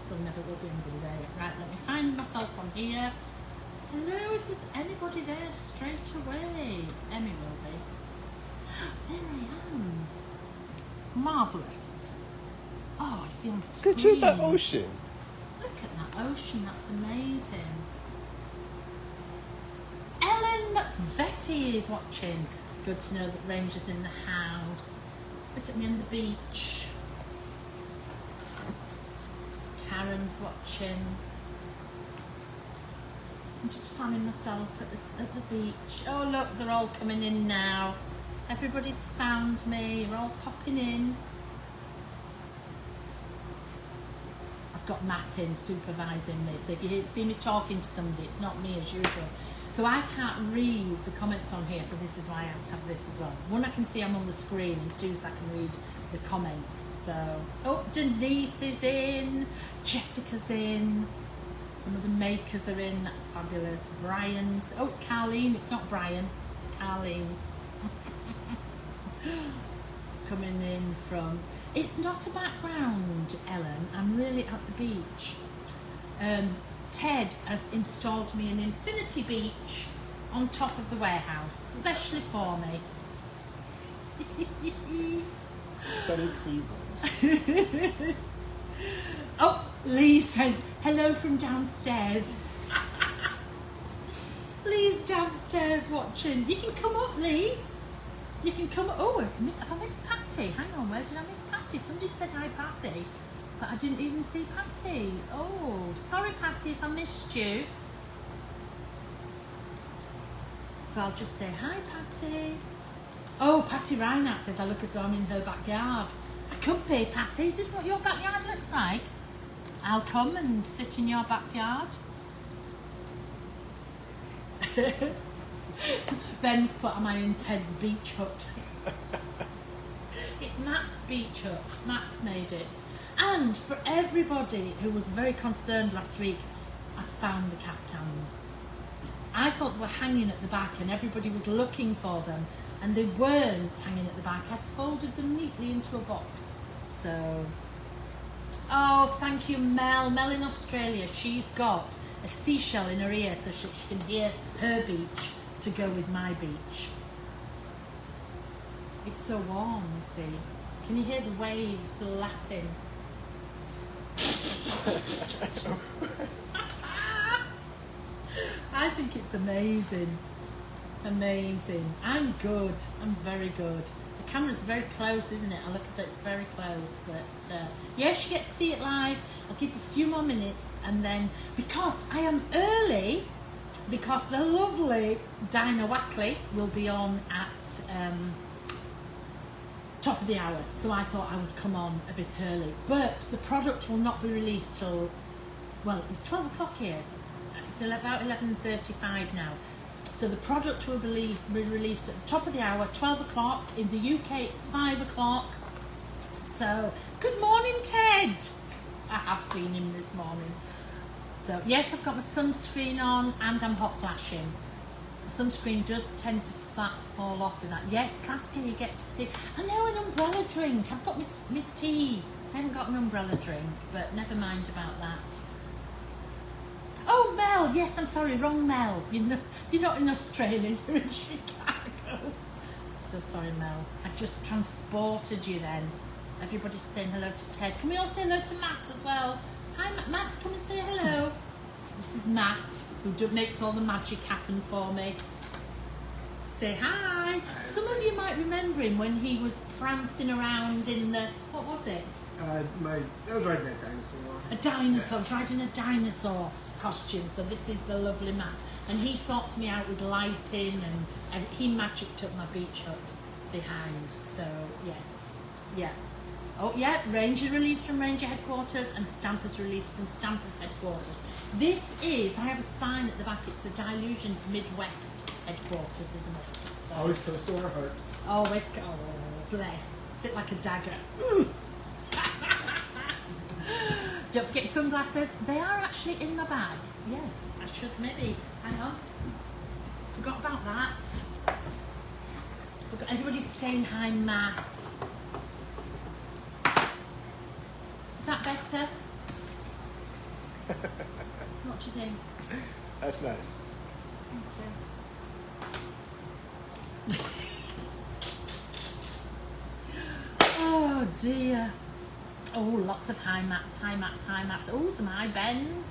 There'll never will be anybody there yet. Right, let me find myself on here. Hello, if there's anybody there straight away. Emmy will be. There I am. Marvellous. Oh, I see on screen. Look at that ocean. Look at that ocean, that's amazing. Ellen Vetty is watching. Good to know that Ranger's in the house. Look at me on the beach. Karen's watching. I'm just fanning myself at the beach. Oh look, they're all coming in now. Everybody's found me. We're all popping in. I've got Matt in supervising me, so if you see me talking to somebody, it's not me as usual. So I can't read the comments on here, so this is why I have to have this as well. One, I can see I'm on the screen, and two, so I can read the comments. So, oh, Denise is in, Jessica's in, some of the makers are in, that's fabulous. Brian's, oh, it's Carleen, it's not Brian, it's Carleen. Coming in from, it's not a background, Ellen, I'm really at the beach. Ted has installed me an infinity beach on top of the warehouse, especially for me. Sunny Cleveland. Oh, Lee says, hello from downstairs. Lee's downstairs watching. You can come up, Lee. You can come up. Oh, have I missed Patty? Hang on, where did I miss Patty? Somebody said hi, Patty. But I didn't even see Patty. Oh, sorry Patty if I missed you. So I'll just say hi Patty. Oh, Patty Reinhardt says I look as though I'm in her backyard. I could be, Patty. Is this what your backyard looks like? I'll come and sit in your backyard. Ben's put, am I in Ted's beach hut? It's Matt's beach hut. Matt's made it. And for everybody who was very concerned last week, I found the caftans. I thought they were hanging at the back and everybody was looking for them, and they weren't hanging at the back. I'd folded them neatly into a box. So, oh, thank you, Mel. Mel in Australia, she's got a seashell in her ear so she can hear her beach to go with my beach. It's so warm, you see. Can you hear the waves lapping? I think it's amazing. Amazing. I'm good. I'm very good. The camera's very close, isn't it? I look as though it's very close. But yes, you get to see it live. I'll give you a few more minutes, and then, because I am early, because the lovely Dinah Wackley will be on at top of the hour, so I thought I would come on a bit early. But the product will not be released till, well, it's 12 o'clock here. It's about 11:35 now. So the product will be released at the top of the hour, 12 o'clock. In the UK, it's 5 o'clock. So, good morning, Ted. I have seen him this morning. So, yes, I've got my sunscreen on and I'm hot flashing. The sunscreen does tend to fall off with that. Yes, Casca, you get to see. I know, an umbrella drink. I've got my tea. I haven't got an umbrella drink, but never mind about that. Oh, Mel. Yes, I'm sorry, wrong Mel. You're not in Australia, you're in Chicago. So sorry, Mel. I just transported you then. Everybody's saying hello to Ted. Can we all say hello to Matt as well? Hi, Matt, come and say hello. This is Matt, who makes all the magic happen for me. Say hi. Some of you might remember him when he was prancing around in the, what was it? I was riding a dinosaur. A dinosaur. I was riding a dinosaur costume. So this is the lovely Matt. And he sorts me out with lighting, and he magicked up my beach hut behind. So, yes. Yeah. Oh, yeah, Ranger released from Ranger headquarters and Stampers released from Stampers headquarters. This is, I have a sign at the back, it's the Dylusions Midwest headquarters, isn't it? So, Always close to our heart. always, oh, bless. Bit like a dagger. Don't forget your sunglasses. They are actually in my bag. Yes, I should maybe. Hang on. Forgot about that. Forgot. Everybody's saying hi, Matt. Is that better? What do you think? That's nice. Thank you. Oh dear. Oh, lots of high mats. Oh, some high bends.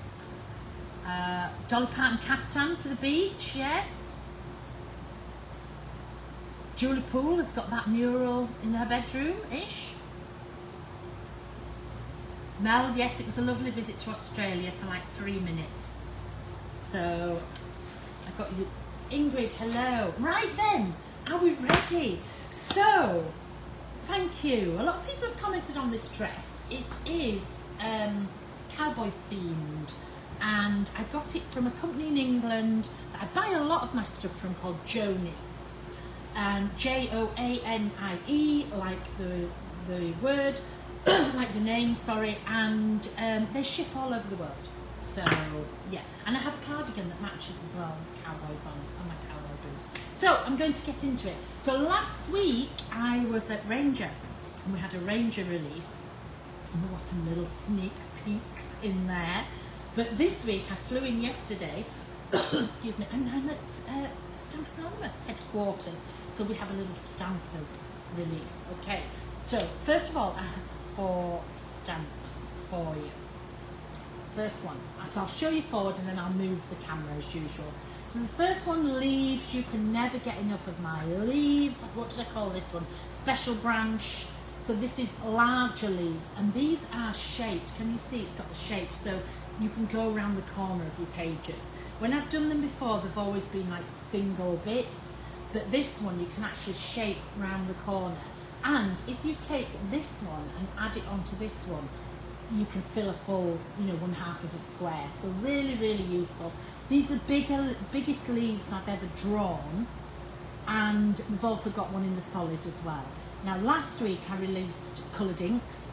Dolly Parton caftan for the beach, yes. Julie Poole has got that mural in her bedroom-ish. Mel, yes, it was a lovely visit to Australia for like 3 minutes. So, I got you. Ingrid, hello. Right then, are we ready? So, thank you. A lot of people have commented on this dress. It is cowboy themed, and I got it from a company in England that I buy a lot of my stuff from called Joanie. And Joanie, like the word, like the name, sorry, and they ship all over the world. So yeah, and I have a cardigan that matches as well with cowboys on my cowboy boots. So I'm going to get into it. So last week I was at Ranger, and we had a Ranger release, and there was some little sneak peeks in there. But this week I flew in yesterday, excuse me, and I'm at Stampers Anonymous headquarters. So we have a little Stampers release. Okay, so first of all I have 4 stamps for you. First one, so I'll show you forward and then I'll move the camera as usual. So the first one, leaves. You can never get enough of my leaves. What did I call this one? Special branch. So this is larger leaves, and these are shaped. Can you see it's got the shape? So you can go around the corner of your pages. When I've done them before, they've always been like single bits, but this one you can actually shape round the corner. And if you take this one and add it onto this one, you can fill a full, one half of a square. So really, really useful. These are biggest leaves I've ever drawn, and we've also got one in the solid as well. Now last week I released coloured inks,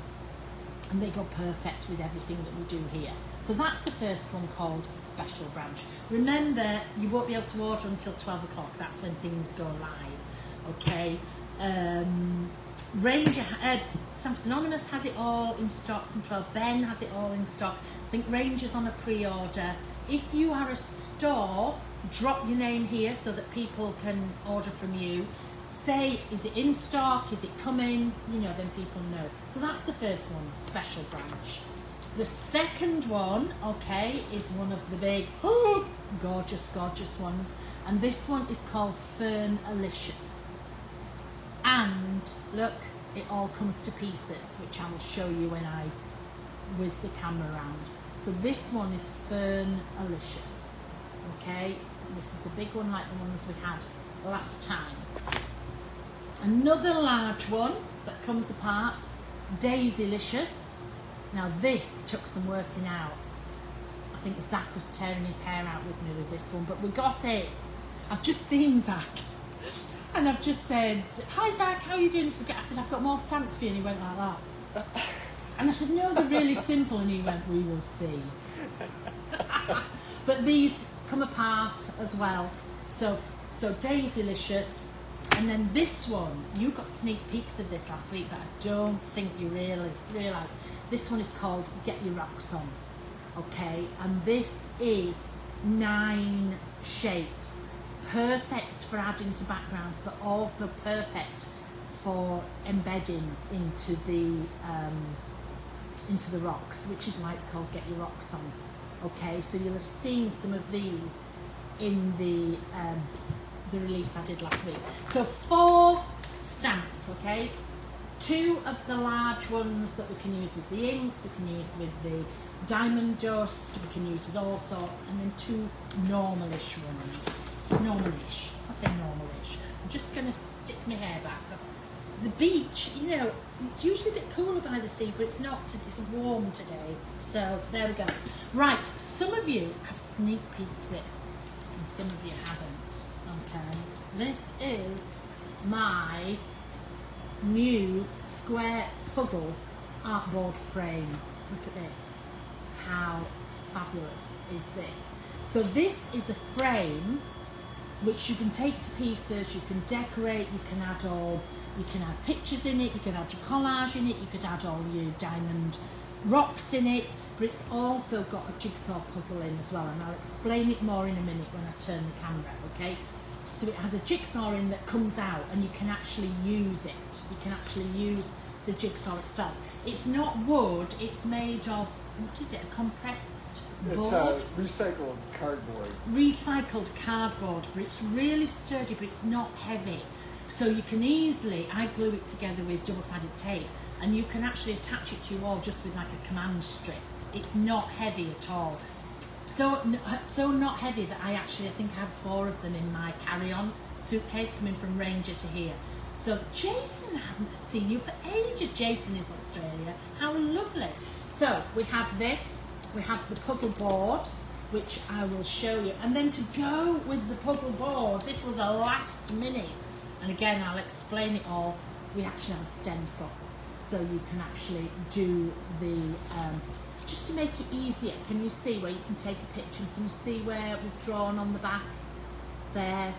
and they go perfect with everything that we do here. So that's the first one, called Special Branch. Remember, you won't be able to order until 12 o'clock. That's when things go live. Okay. Ranger, Stampers Anonymous has it all in stock from 12. Ben has it all in stock. I think Ranger's on a pre-order. If you are a store, drop your name here so that people can order from you. Say, is it in stock? Is it coming? Then people know. So that's the first one, Special Branch. The second one, okay, is one of the big, gorgeous, gorgeous ones. And this one is called Fernalicious. And look, it all comes to pieces, which I will show you when I whiz the camera around. So this one is Fernalicious. Okay, this is a big one like the ones we had last time. Another large one that comes apart, Daisylicious. Now this took some working out. I think Zach was tearing his hair out with me with this one, but we got it. I've just seen Zach, and I've just said, "Hi Zach, how are you doing?" I said, "I've got more stamps for you," and he went like that. And I said, "No, they're really simple," and he went, "We will see." But these come apart as well. So Daisylicious. And then this one, you got sneak peeks of this last week, but I don't think you realise. This one is called Get Your Rocks On. Okay, and this is 9 shapes. Perfect for adding to backgrounds, but also perfect for embedding into the rocks, which is why it's called Get Your Rocks On. Okay, so you'll have seen some of these in the release I did last week. So 4 stamps, okay? 2 of the large ones that we can use with the inks, we can use with the diamond dust, we can use with all sorts, and then 2 normalish ones. Normalish. I say normalish. I'm just going to stick my hair back because the beach, it's usually a bit cooler by the sea, but it's not. It's warm today. So there we go. Right, some of you have sneak peeked this, and some of you haven't. Okay, this is my new square puzzle artboard frame. Look at this. How fabulous is this? So this is a frame which you can take to pieces, you can decorate, you can add pictures in it, you can add your collage in it, you could add all your diamond rocks in it, but it's also got a jigsaw puzzle in as well, and I'll explain it more in a minute when I turn the camera, okay? So it has a jigsaw in that comes out, and you can actually use it. You can actually use the jigsaw itself. It's not wood, it's made of, what is it, a compressed board? It's recycled cardboard. Recycled cardboard, but it's really sturdy, but it's not heavy. So you can easily, I glue it together with double-sided tape, and you can actually attach it to your wall just with like a command strip. It's not heavy at all. So not heavy that I think I have 4 of them in my carry-on suitcase coming from Ranger to here. So Jason, I haven't seen you for ages. Jason is Australia. How lovely. So we have this, we have the puzzle board, which I will show you. And then to go with the puzzle board, this was a last minute. And again, I'll explain it all. We actually have a stencil. So you can actually do the, just to make it easier, can you see where you can take a picture? Can you see where we've drawn on the back there?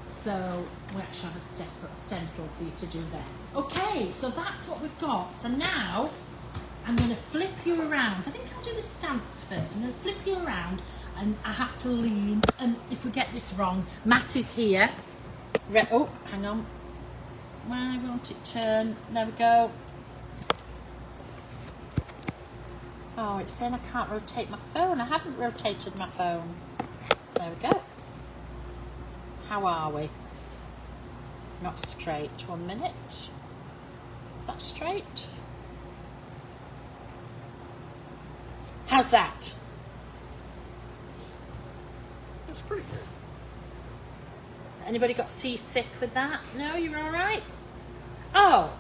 So we actually have a stencil for you to do there. Okay, so that's what we've got. So now I'm going to flip you around. I think I'll do the stamps first. I'm going to flip you around, and I have to lean. And if we get this wrong, Matt is here. Oh, hang on. Why won't it turn? There we go. Oh, it's saying I can't rotate my phone. I haven't rotated my phone. There we go. How are we? Not straight. 1 minute. Is that straight? How's that? That's pretty good. Anybody got seasick with that? No, you're all right? Oh.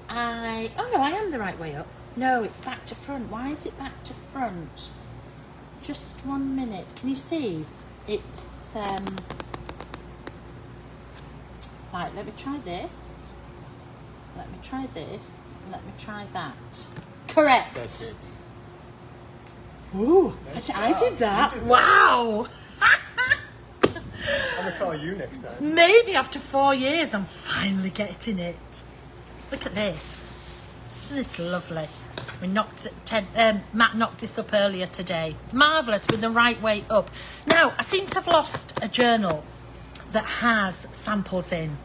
Oh no, I am the right way up. No, it's back to front. Why is it back to front? Just 1 minute. Can you see? It's, right, let me try this. Let me try this. Let me try that. Correct. That's it. Ooh, Nice I job. did that. You did that. Wow. I'm gonna call you next time. Maybe after 4 years, I'm finally getting it. Look at this. Isn't this lovely? We Matt knocked this up earlier today. Marvellous, with the right way up. Now, I seem to have lost a journal that has samples in.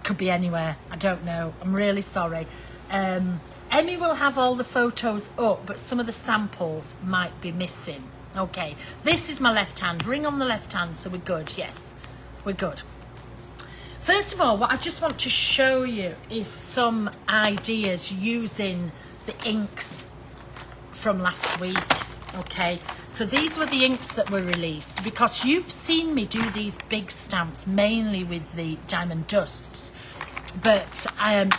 Could be anywhere. I don't know. I'm really sorry. Emmy will have all the photos up, but some of the samples might be missing. Okay, this is my left hand. Ring on the left hand, so we're good. Yes, we're good. First of all, what I just want to show you is some ideas using the inks from last week. Okay, so these were the inks that were released, because you've seen me do these big stamps mainly with the diamond dusts, but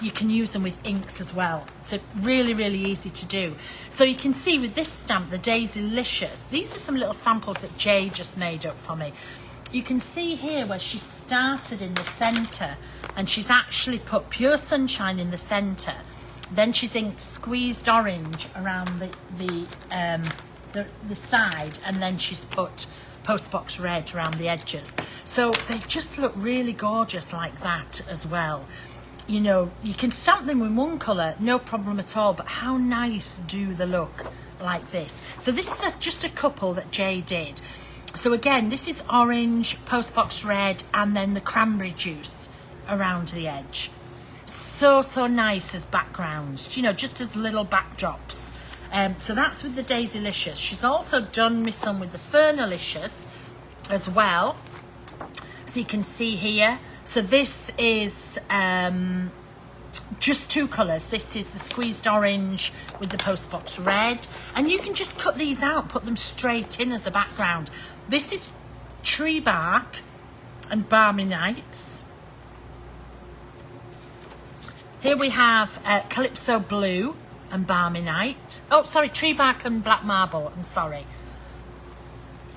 you can use them with inks as well. So really, really easy to do. So you can see with this stamp, the Dylusions, these are some little samples that Jay just made up for me. You can see here where she started in the centre, and she's actually put Pure Sunshine in the centre. Then she's inked Squeezed Orange around the side, and then she's put Postbox Red around the edges. So they just look really gorgeous like that as well. You know, you can stamp them in one colour, no problem at all, but how nice do they look like this? So this is just a couple that Jay did. So again, this is orange, Postbox Red, and then the cranberry juice around the edge. So nice as backgrounds, you know, just as little backdrops. So that's with the Dylusions. She's also done me some with the Fernalicious as well. So you can see here. So this is just 2 colours. This is the Squeezed Orange with the Postbox Red. And you can just cut these out, put them straight in as a background. This is Tree Bark and Balmy Nights. Here we have Calypso Blue and Balmy Night. Oh, sorry, Tree Bark and Black Marble. I'm sorry.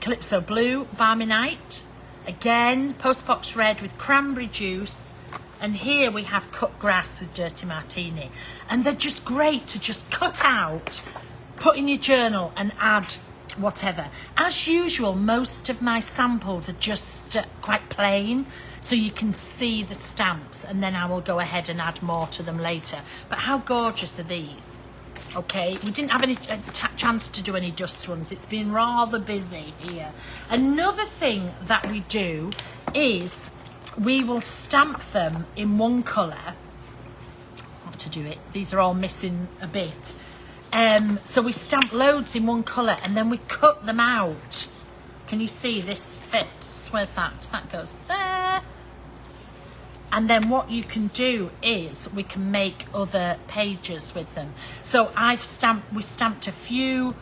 Calypso Blue, Balmy Night. Again, Postbox Red with Cranberry Juice. And here we have Cut Grass with Dirty Martini. And they're just great to just cut out, put in your journal and add whatever. As usual, most of my samples are just quite plain, so you can see the stamps, and then I will go ahead and add more to them later. But how gorgeous are these? Okay, we didn't have any chance to do any dust ones. It's been rather busy here. Another thing that we do is we will stamp them in one colour. Have to do it. These are all missing a bit. So we stamp loads in one colour and then we cut them out. Can you see this fits? Where's that? That goes there. And then what you can do is we can make other pages with them. So we stamped a few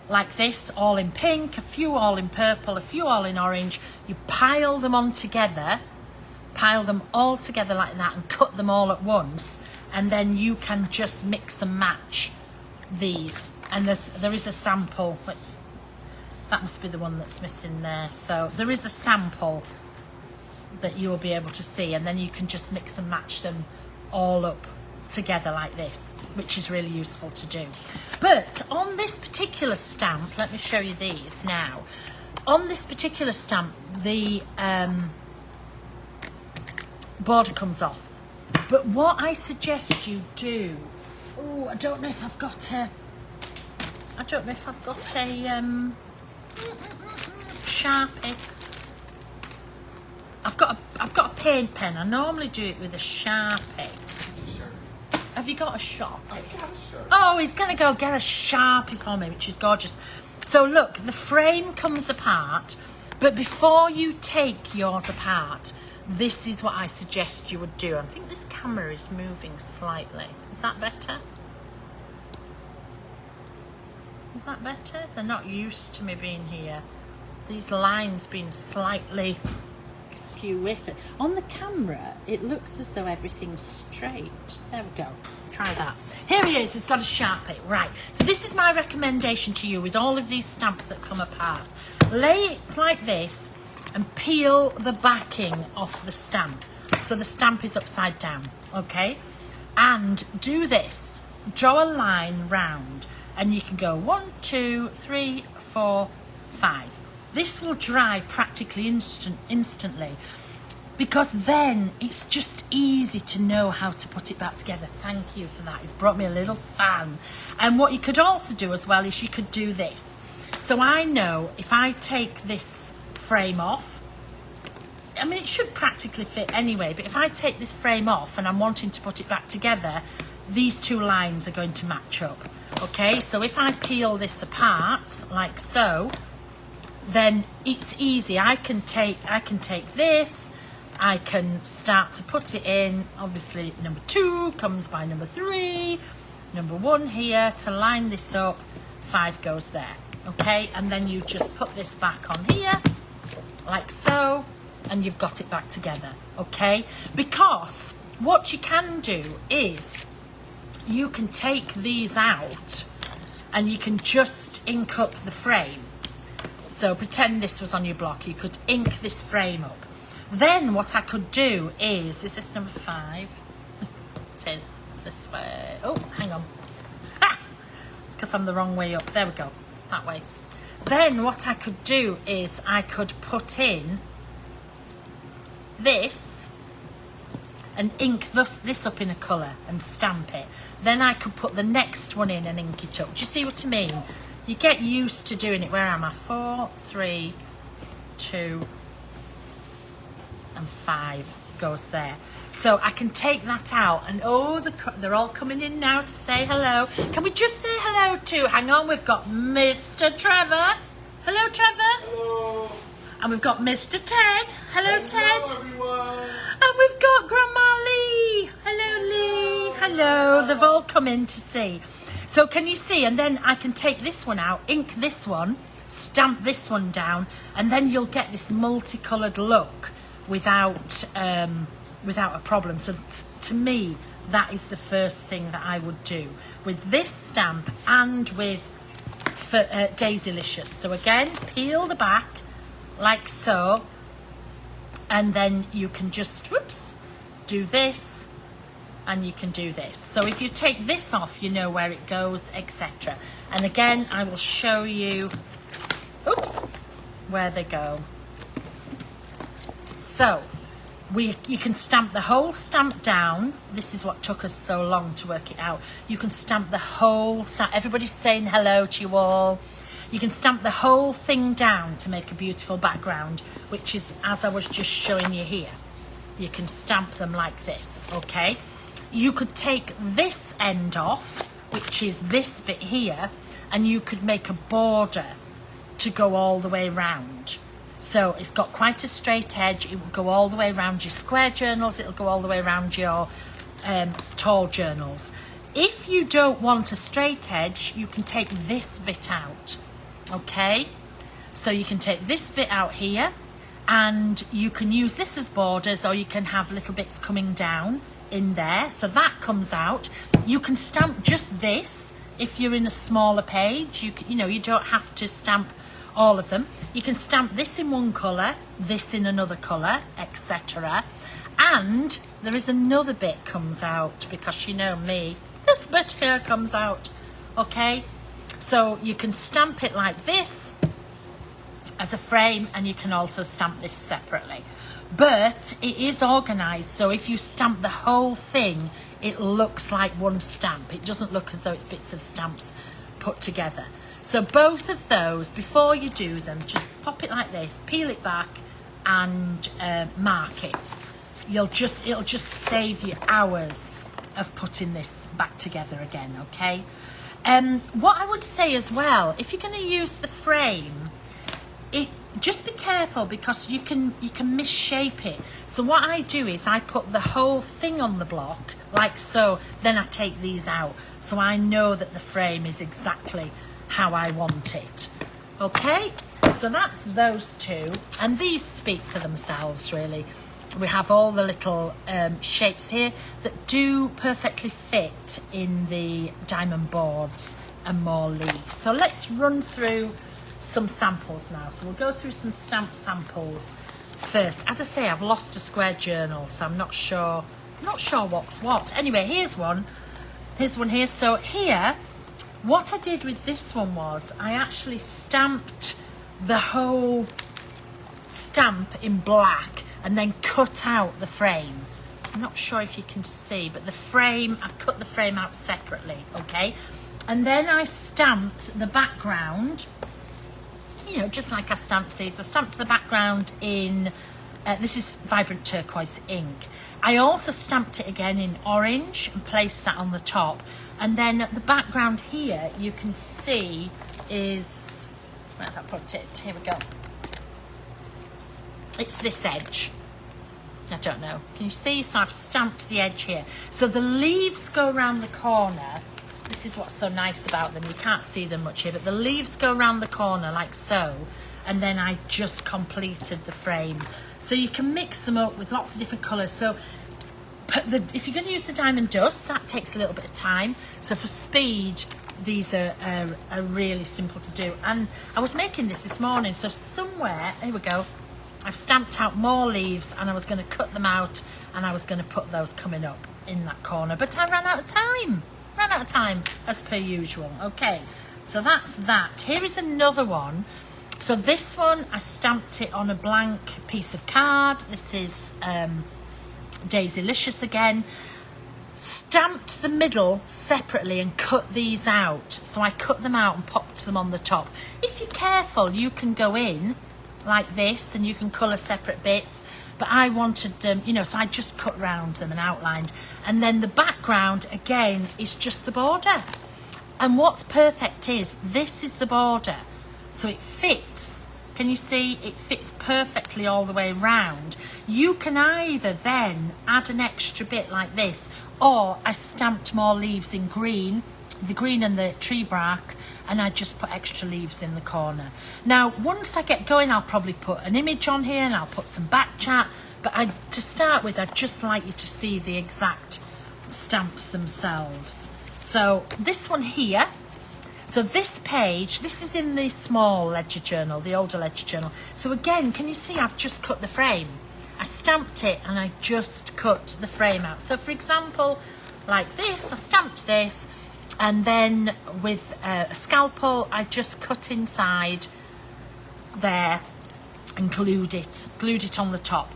like this, all in pink, a few all in purple, a few all in orange. You pile them all together like that and cut them all at once. And then you can just mix and match these. And there is a sample. That must be the one that's missing there. So there is a sample that you'll be able to see, and then you can just mix and match them all up together like this, which is really useful to do. But on this particular stamp, let me show you these now. On this particular stamp, the border comes off. But what I suggest you do, oh, I don't know if I've got a Sharpie. I've got a paint pen. I normally do it with a Sharpie. Have you got a Sharpie? I've got a Sharpie. Oh, he's going to go get a Sharpie for me, which is gorgeous. So look, the frame comes apart, but before you take yours apart, this is what I suggest you would do. I think this camera is moving slightly. Is that better? Is that better? They're not used to me being here. These lines being slightly skew with it. On the camera, it looks as though everything's straight. There we go. Try that. Here he is. He's got a Sharpie. Right. So this is my recommendation to you with all of these stamps that come apart. Lay it like this and peel the backing off the stamp. So the stamp is upside down. Okay? And do this. Draw a line round. And you can go 1, 2, 3, 4, 5. This will dry practically instantly, because then it's just easy to know how to put it back together. Thank you for that. It's brought me a little fan. And what you could also do as well is you could do this. So I know if I take this frame off, I mean, it should practically fit anyway, but if I take this frame off and I'm wanting to put it back together, these two lines are going to match up. Okay, so if I peel this apart like so, then it's easy. I can take this, I can start to put it in. Obviously number 2 comes by number 3, number 1 here to line this up, 5 goes there. Okay, and then you just put this back on here like so, and you've got it back together. Okay, because what you can do is you can take these out and you can just ink up the frame. So pretend this was on your block. You could ink this frame up. Then what I could do is this number 5? It is. It's this way. Oh, hang on. Ha! It's because I'm the wrong way up. There we go. That way. Then what I could do is I could put in this and ink this up in a colour and stamp it. Then I could put the next one in and ink it up. Do you see what I mean? You get used to doing it. Where am I? 4, 3, 2, and 5 goes there. So I can take that out, and oh, they're all coming in now to say hello. Can we just say hello to? Hang on, we've got Mr. Trevor. Hello, Trevor. Hello. And we've got Mr. Ted. Hello, Ted. Hello, everyone. And we've got Grandma Lee. Hello, Lee. Hello. They've all come in to see. So can you see? And then I can take this one out, ink this one, stamp this one down, and then you'll get this multicoloured look without a problem. So to me, that is the first thing that I would do with this stamp and with Dylusions. So again, peel the back like so, and then you can just do this. And you can do this. So if you take this off, you know where it goes, etc. And again, I will show you, where they go. So You can stamp the whole stamp down. This is what took us so long to work it out. You can stamp the whole stamp. Everybody's saying hello to you all. You can stamp the whole thing down to make a beautiful background, which is as I was just showing you here. You can stamp them like this, okay? You could take this end off, which is this bit here, and you could make a border to go all the way round. So it's got quite a straight edge. It will go all the way around your square journals. It'll go all the way around your tall journals. If you don't want a straight edge, you can take this bit out, okay? So you can take this bit out here, and you can use this as borders, or you can have little bits coming down in there. So that comes out. You can stamp just this if you're in a smaller page. You know, you don't have to stamp all of them. You can stamp this in one colour, this in another colour, etc. And there is another bit comes out, because you know me, this bit here comes out, okay? So you can stamp it like this as a frame, and you can also stamp this separately. But it is organised, so if you stamp the whole thing, it looks like one stamp. It doesn't look as though it's bits of stamps put together. So both of those, before you do them, just pop it like this, peel it back, and mark it. It'll just save you hours of putting this back together again, okay? What I would say as well, if you're going to use the frame, just be careful, because you can misshape it. So what I do is I put the whole thing on the block like so, then I take these out, so I know that the frame is exactly how I want it. Okay, so that's those two, and these speak for themselves really. We have all the little shapes here that do perfectly fit in the diamond boards and more leaves. So let's run through some samples now. So we'll go through some stamp samples first. As I say, I've lost a square journal, so I'm not sure what's what. Anyway, here's one. Here's one here. So here, what I did with this one was I actually stamped the whole stamp in black and then cut out the frame. I'm not sure if you can see, but the frame, I've cut the frame out separately, okay? And then I stamped the background, you know, just like I stamped these. I stamped the background in, this is vibrant turquoise ink. I also stamped it again in orange and placed that on the top. And then the background here, you can see is, where have I put it? Here we go. It's this edge. I don't know. Can you see? So I've stamped the edge here. So the leaves go around the corner. This is what's so nice about them. You can't see them much here, but the leaves go around the corner like so. And then I just completed the frame. So you can mix them up with lots of different colours. So if you're going to use the diamond dust, that takes a little bit of time. So for speed, these are really simple to do. And I was making this morning. So somewhere, here we go. I've stamped out more leaves, and I was going to cut them out, and I was going to put those coming up in that corner. But I ran out of time. Ran out of time, as per usual. Okay, so that's that. Here is another one. So this one, I stamped it on a blank piece of card. This is Dylusions again. Stamped the middle separately and cut these out. So I cut them out and popped them on the top. If you're careful, you can go in like this and you can colour separate bits, but I wanted them, you know, so I just cut round them and outlined. And then the background again is just the border, and what's perfect is this is the border, so it fits. Can you see? It fits perfectly all the way round. You can either then add an extra bit like this, or I stamped more leaves in green, the green and the tree bark, and I just put extra leaves in the corner. Now, once I get going, I'll probably put an image on here and I'll put some back chat, but to start with, I'd just like you to see the exact stamps themselves. So this one here, so this page, this is in the small ledger journal, the older ledger journal. So again, can you see I've just cut the frame? I stamped it and I just cut the frame out. So for example, like this, I stamped this, and then with a scalpel, I just cut inside there and glued it on the top.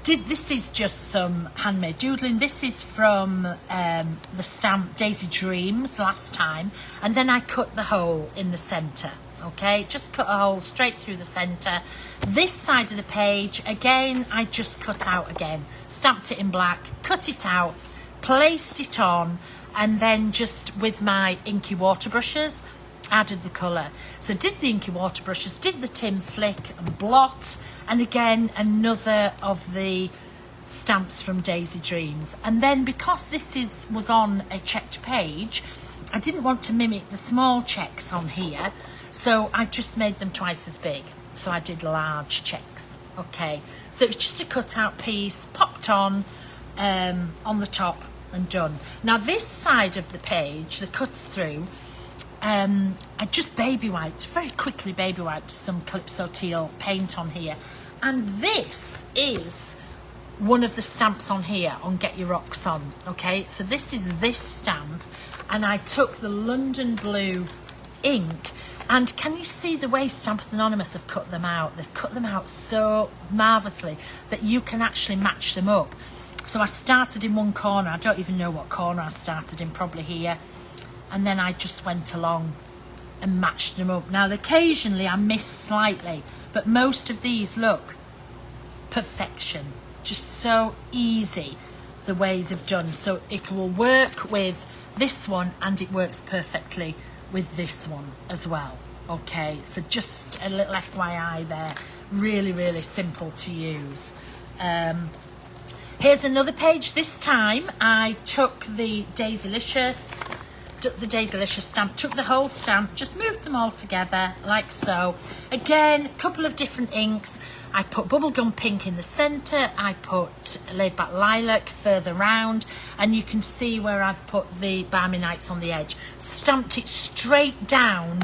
This is just some handmade doodling. This is from the stamp Daisy Dreams last time, and then I cut the hole in the centre. Okay, just cut a hole straight through the centre. This side of the page, again, I just cut out again, stamped it in black, cut it out, placed it on, and then just with my inky water brushes, added the colour. So did the inky water brushes, did the tin flick and blot, and again another of the stamps from Daisy Dreams. And then because this was on a checked page, I didn't want to mimic the small checks on here, so I just made them twice as big. So I did large checks. Okay, so it's just a cut out piece, popped on the top and done. Now this side of the page, the cut through, I just baby wiped, very quickly baby wiped some Calypso Teal paint on here. And this is one of the stamps on here on Get Your Rocks On. Okay, so this is this stamp, and I took the London Blue ink, and can you see the way Stampers Anonymous have cut them out? They've cut them out so marvellously that you can actually match them up. So I started in one corner, I don't even know what corner I started in, probably here, and then I just went along and matched them up. Now occasionally I miss slightly, but most of these, look, perfection, just so easy the way they've done. So it will work with this one, and it works perfectly with this one as well. Okay, so just a little FYI there, really, really simple to use. Here's another page. This time I took the Daisylicious stamp, took the whole stamp, just moved them all together like so. Again, a couple of different inks. I put bubblegum pink in the centre, I put laid back lilac further round, and you can see where I've put the Balmy Nights on the edge. Stamped it straight down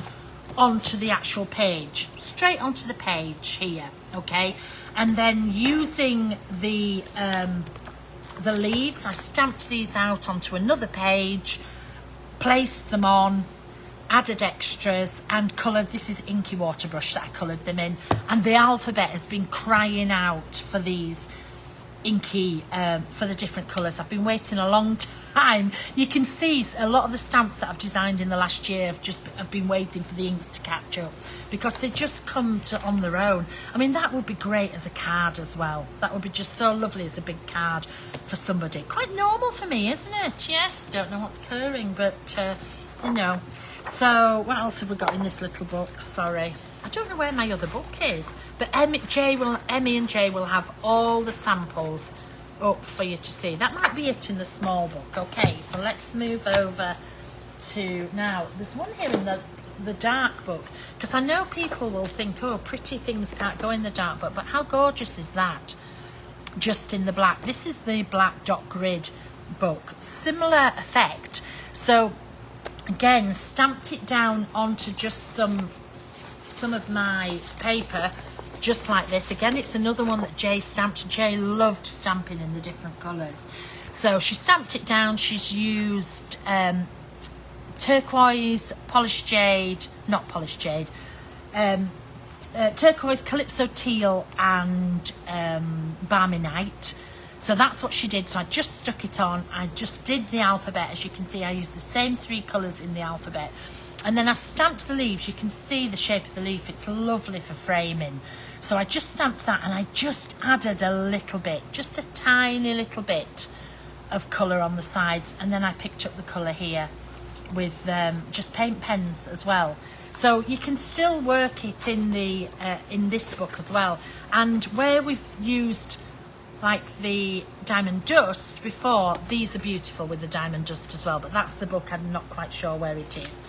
onto the actual page, straight onto the page here, okay? And then using the leaves, I stamped these out onto another page, placed them on, added extras, and coloured. This is inky water brush that I coloured them in, and the alphabet has been crying out for these inky for the different colours. I've been waiting a long time. You can see a lot of the stamps that I've designed in the last year have been waiting for the inks to catch up, because they just come to on their own. I mean, that would be great as a card as well. That would be just so lovely as a big card for somebody. Quite normal for me, isn't it? Yes, don't know what's occurring, but you know. So what else have we got in this little book? Sorry, I don't know where my other book is, but Emmy and Jay will have all the samples up for you to see. That might be it in the small book. Okay, so let's move over to, now there's one here in the dark book, because I know people will think, oh, pretty things can't go in the dark book, but how gorgeous is that, just in the black? This is the black dot grid book, similar effect. So again, stamped it down onto just some of my paper, just like this. Again, it's another one that Jay stamped. Jay loved stamping in the different colours. So she stamped it down. She's used turquoise, polished jade, not polished jade, turquoise, Calypso Teal, and Balmy Night. So that's what she did. So I just stuck it on. I just did the alphabet. As you can see, I used the same 3 colours in the alphabet. And then I stamped the leaves. You can see the shape of the leaf. It's lovely for framing. So I just stamped that, and I just added a little bit, just a tiny little bit of colour on the sides. And then I picked up the colour here with just paint pens as well. So you can still work it in the in this book as well. And where we've used like the diamond dust before, these are beautiful with the diamond dust as well, but that's the book. I'm not quite sure where it is.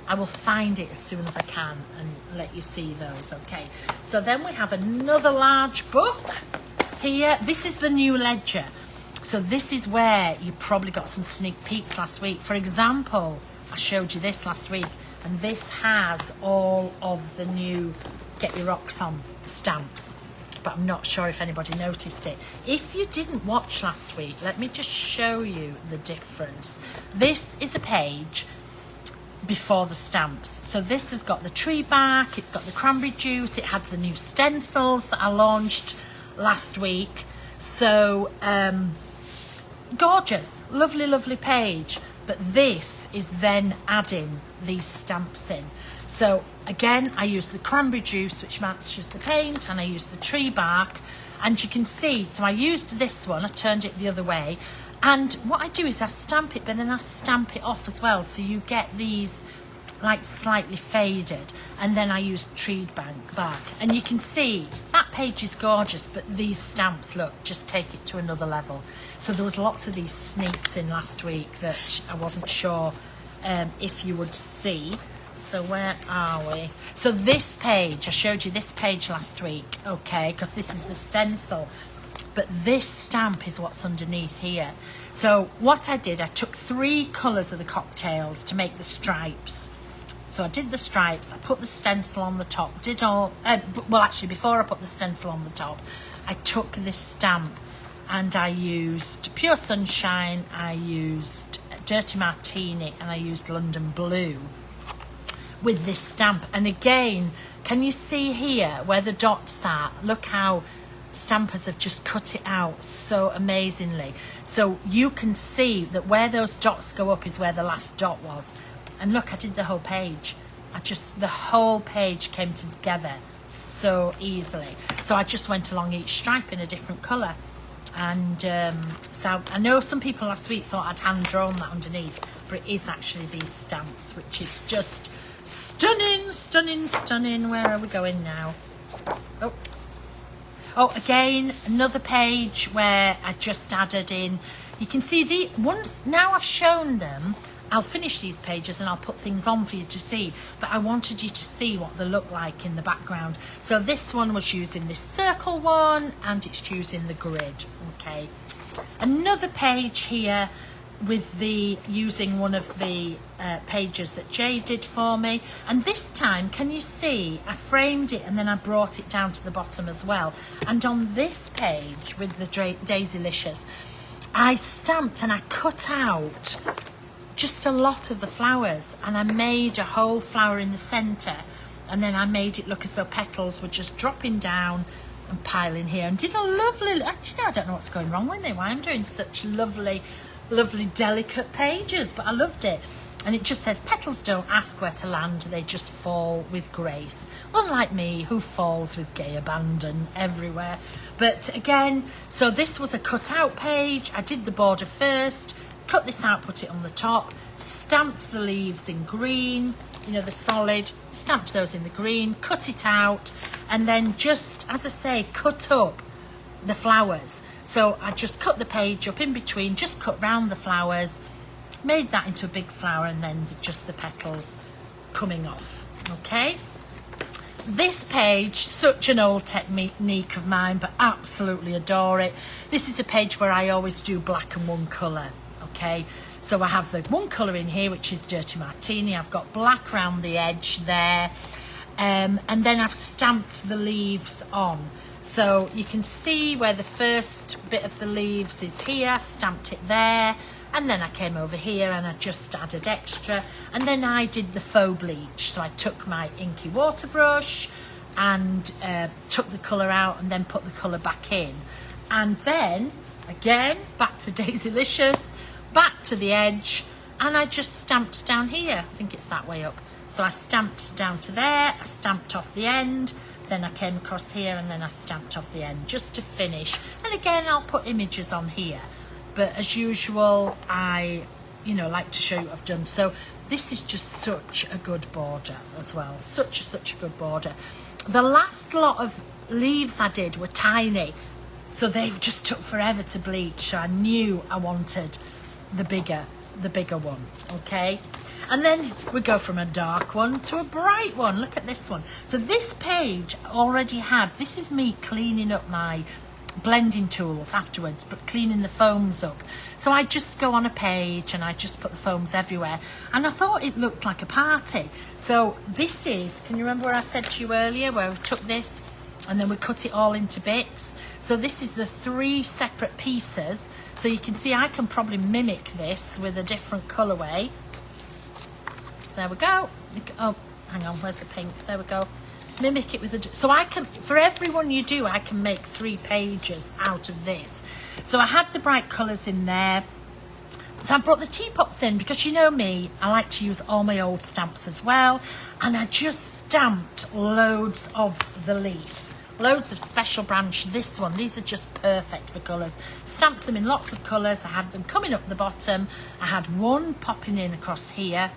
I will find it as soon as I can and let you see those. Okay, so then we have another large book here. This is the new ledger. So this is where you probably got some sneak peeks last week. For example, I showed you this last week, and this has all of the new Get Your Rocks On stamps, but I'm not sure if anybody noticed it. If you didn't watch last week, let me just show you the difference. This is a page before the stamps. So this has got the tree bark, it's got the cranberry juice, it has the new stencils that I launched last week. So gorgeous, lovely, lovely page. But this is then adding these stamps in. So again, I use the cranberry juice, which matches the paint, and I use the tree bark. And you can see, so I used this one, I turned it the other way. And what I do is I stamp it, but then I stamp it off as well. So you get these like slightly faded, and then I use tree bark. And you can see that page is gorgeous, but these stamps, look, just take it to another level. So there was lots of these sneaks in last week that I wasn't sure if you would see. So where are we? So this page, I showed you this page last week, okay, because this is the stencil. But this stamp is what's underneath here. So what I did, I took 3 colours of the cocktails to make the stripes. So I did the stripes, I put the stencil on the top, did all, well actually before I put the stencil on the top, I took this stamp and I used Pure Sunshine, I used Dirty Martini, and I used London Blue with this stamp. And again, can you see here where the dots are? Look how stampers have just cut it out so amazingly. So you can see that where those dots go up is where the last dot was. And look, I did the whole page. The whole page came together so easily. So I just went along each stripe in a different colour. And so I know some people last week thought I'd hand drawn that underneath, but it is actually these stamps, which is just stunning, stunning, stunning. Where are we going now? Oh, again, another page where I just added in, you can see the ones, now I've shown them, I'll finish these pages and I'll put things on for you to see, but I wanted you to see what they look like in the background. So this one was using this circle one, and it's using the grid, okay. Another page here with using one of the pages that Jay did for me, and this time, can you see, I framed it and then I brought it down to the bottom as well. And on this page with the Dylusions, I stamped and I cut out just a lot of the flowers, and I made a whole flower in the centre, and then I made it look as though petals were just dropping down and piling here, and did a lovely, actually I don't know what's going wrong with me, why I'm doing such lovely delicate pages, but I loved it. And it just says, petals don't ask where to land, they just fall with grace, unlike me who falls with gay abandon everywhere. But again, so this was a cut out page. I did the border first, cut this out, put it on the top, stamped the leaves in green, you know, the solid, stamped those in the green, cut it out, and then just, as I say, cut up the flowers. So I just cut the page up in between, just cut round the flowers, made that into a big flower, and then just the petals coming off, okay? This page, such an old technique of mine, but absolutely adore it. This is a page where I always do black and one colour, okay? So I have the one colour in here, which is Dirty Martini. I've got black around the edge there, and then I've stamped the leaves on. So you can see where the first bit of the leaves is here, stamped it there, and then I came over here and I just added extra, and then I did the faux bleach. So I took my inky water brush and took the colour out and then put the colour back in. And then, again, back to Dylusions, back to the edge, and I just stamped down here. I think it's that way up. So I stamped down to there, I stamped off the end, then I came across here and then I stamped off the end just to finish. And again, I'll put images on here. But as usual, I, like to show you what I've done. So this is just such a good border as well. Such a good border. The last lot of leaves I did were tiny, so they just took forever to bleach. So I knew I wanted the bigger one, okay? And then we go from a dark one to a bright one. Look at this one. So this page already had, this is me cleaning up my blending tools afterwards, but cleaning the foams up. So I just go on a page and I just put the foams everywhere, and I thought it looked like a party. So this is, can you remember where I said to you earlier where we took this and then we cut it all into bits? So this is the 3 separate pieces. So you can see I can probably mimic this with a different colourway. There we go. Oh, hang on, where's the pink? There we go. mimic it with a... So I can, for every one you do, I can make 3 pages out of this. So I had the bright colours in there. So I brought the teapots in because you know me, I like to use all my old stamps as well. And I just stamped loads of the leaf. Loads of special branch. This one, these are just perfect for colours. Stamped them in lots of colours. I had them coming up the bottom. I had one popping in across here.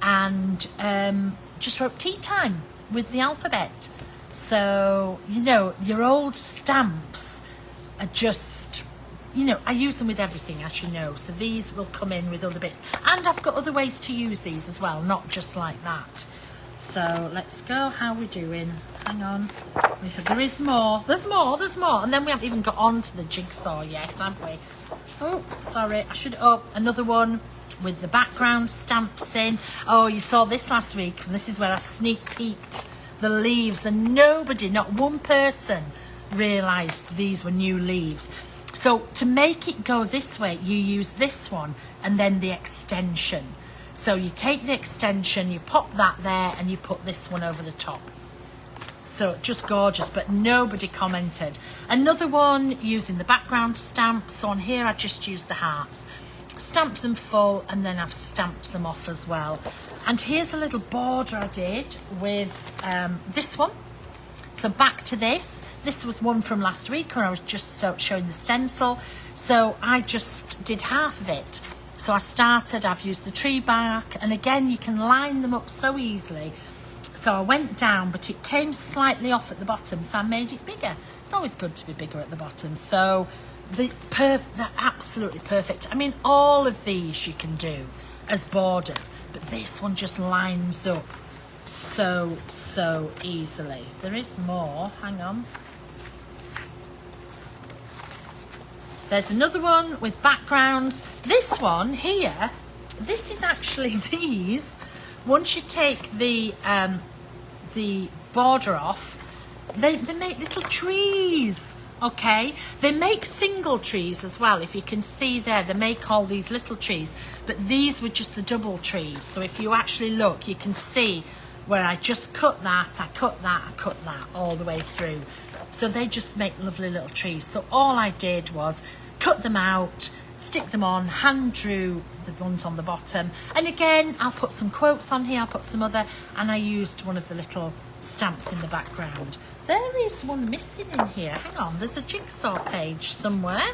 And just wrote tea time with the alphabet. So, you know, your old stamps are just... You know, I use them with everything, as you know. So these will come in with other bits. And I've got other ways to use these as well, not just like that. So let's go. How are we doing? Hang on. There is more. There's more. There's more. And then we haven't even got on to the jigsaw yet, have we? Oh, sorry. I should... Oh, another one with the background stamps in. Oh, you saw this last week. And this is where I sneak peeked the leaves. And nobody, not one person, realised these were new leaves. So to make it go this way, you use this one and then the extension. So you take the extension, you pop that there and you put this one over the top. So just gorgeous, but nobody commented. Another one using the background stamps. So on here I just used the hearts. Stamped them full and then I've stamped them off as well. And here's a little border I did with this one. So back to this. This was one from last week when I was just showing the stencil. So I just did half of it. So I started, I've used the tree bark, and again, you can line them up so easily. So I went down, but it came slightly off at the bottom, so I made it bigger. It's always good to be bigger at the bottom. So they're absolutely perfect. I mean, all of these you can do as borders, but this one just lines up so easily. There is more, hang on. There's another one with backgrounds. This one here, this is actually these. Once you take the border off, they make little trees, okay? They make single trees as well. If you can see there, they make all these little trees, but these were just the double trees. So if you actually look, you can see where I just cut that, I cut that all the way through. So they just make lovely little trees. So all I did was cut them out, stick them on, hand drew the ones on the bottom. And again, I'll put some quotes on here, I'll put some other, and I used one of the little stamps in the background. There is one missing in here. Hang on, there's a jigsaw page somewhere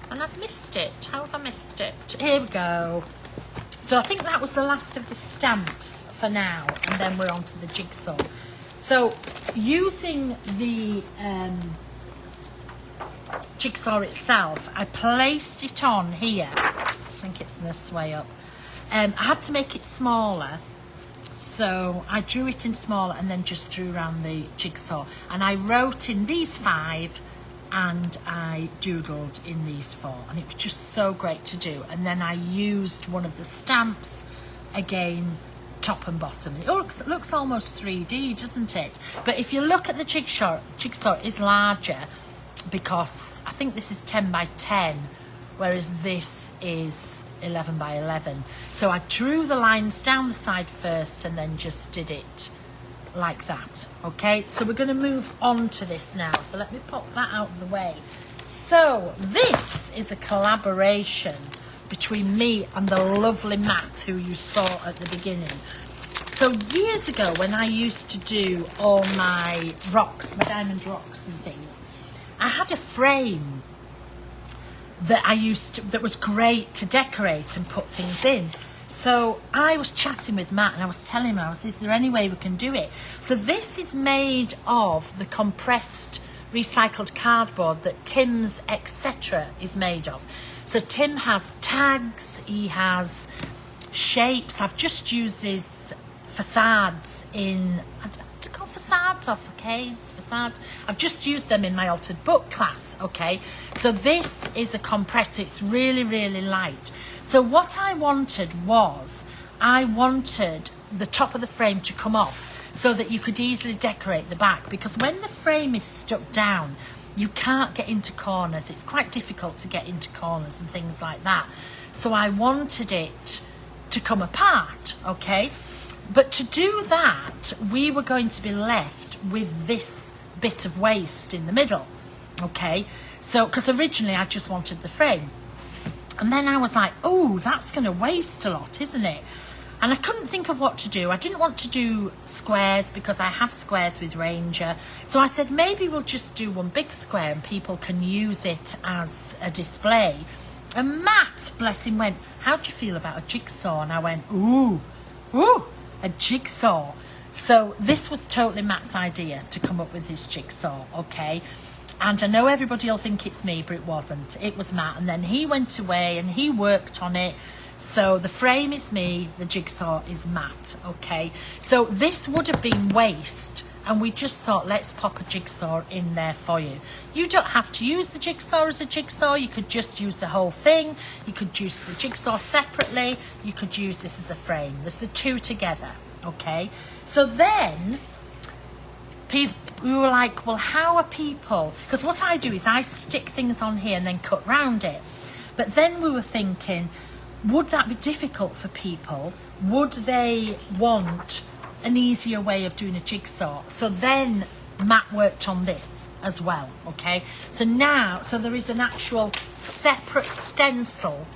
and I've missed it. How have I missed it? Here we go. So I think that was the last of the stamps for now, and then we're on to the jigsaw. So using the jigsaw itself, I placed it on here. I think it's this way up. I had to make it smaller, so I drew it in smaller and then just drew around the jigsaw. And I wrote in these 5 and I doodled in these 4, and it was just so great to do. And then I used one of the stamps again, top and bottom. It looks almost 3D, doesn't it? But if you look at the jigsaw is larger, because I think this is 10 by 10, whereas this is 11 by 11. So I drew the lines down the side first and then just did it like that. Okay, so we're going to move on to this now. So let me pop that out of the way. So this is a collaboration between me and the lovely Matt, who you saw at the beginning. So years ago, when I used to do all my rocks, my diamond rocks and things, I had a frame that that was great to decorate and put things in. So I was chatting with Matt and I was telling him, is there any way we can do it? So this is made of the compressed recycled cardboard that Tim's etc. is made of. So Tim has tags, he has shapes. I've just used his facades in, to call facades or facades, facades. I've just used them in my altered book class, okay? So this is a compressor, it's really, really light. So what I wanted was, I wanted the top of the frame to come off so that you could easily decorate the back, because when the frame is stuck down, you can't get into corners. It's quite difficult to get into corners and things like that. So I wanted it to come apart, okay? But to do that, we were going to be left with this bit of waste in the middle. Okay, so because originally I just wanted the frame, and then I was like, oh, that's going to waste a lot, isn't it? And I couldn't think of what to do. I didn't want to do squares because I have squares with Ranger. So I said, maybe we'll just do one big square and people can use it as a display. And Matt, bless him, went, how do you feel about a jigsaw? And I went, ooh, a jigsaw. So this was totally Matt's idea to come up with this jigsaw, okay? And I know everybody will think it's me, but it wasn't. It was Matt. And then he went away and he worked on it. So the frame is me, the jigsaw is Matt, okay? So this would have been waste, and we just thought, let's pop a jigsaw in there for you. You don't have to use the jigsaw as a jigsaw. You could just use the whole thing. You could use the jigsaw separately. You could use this as a frame. There's the two together, okay? So then we were like, well, how are people... Because what I do is I stick things on here and then cut round it. But then we were thinking... would that be difficult for people? Would they want an easier way of doing a jigsaw? So then Matt worked on this as well, okay? So now, so there is an actual separate stencil